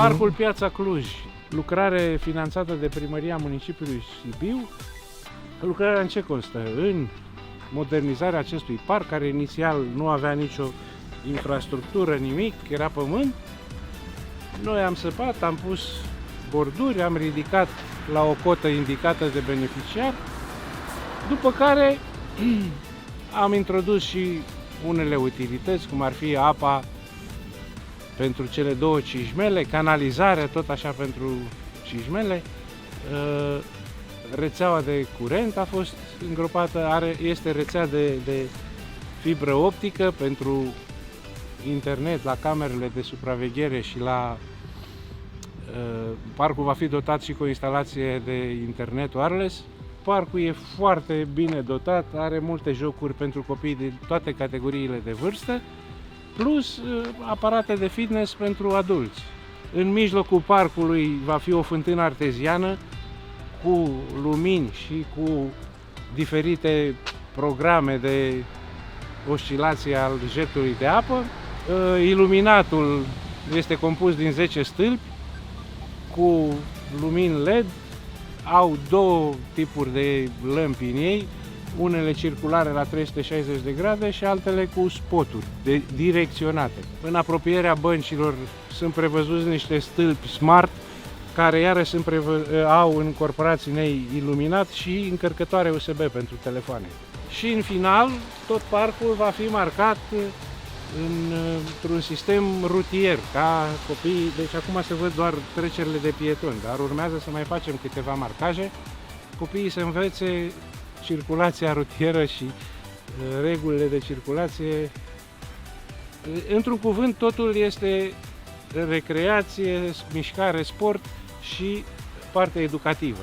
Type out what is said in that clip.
Parcul Piața Cluj, lucrare finanțată de Primăria Municipiului Sibiu. Lucrarea în ce constă? În modernizarea acestui parc, care inițial nu avea nicio infrastructură, nimic, era pământ. Noi am săpat, am pus borduri, am ridicat la o cotă indicată de beneficiar, după care am introdus și unele utilități, cum ar fi apa pentru cele două cijmele, canalizarea tot așa pentru cijmele, rețeaua de curent a fost îngropată, este rețea de fibră optică pentru internet la camerele de supraveghere și la parcul va fi dotat și cu o instalație de internet wireless. Parcul e foarte bine dotat, are multe jocuri pentru copii de toate categoriile de vârstă, plus aparate de fitness pentru adulți. În mijlocul parcului va fi o fântână arteziană cu lumini și cu diferite programe de oscilație al jetului de apă. Iluminatul este compus din 10 stâlpi cu lumini LED. Au două tipuri de lămpi în ei, unele circulare la 360 de grade și altele cu spoturi direcționate. În apropierea băncilor sunt prevăzuți niște stâlpi smart, care iarăși au încorporați în ei iluminat și încărcătoare USB pentru telefoane. Și în final, tot parcul va fi marcat într-un sistem rutier, ca copiii, deci acum se văd doar trecerile de pietoni, dar urmează să mai facem câteva marcaje, copiii să învețe circulația rutieră și regulile de circulație. Într-un cuvânt, totul este recreație, mișcare, sport și partea educativă.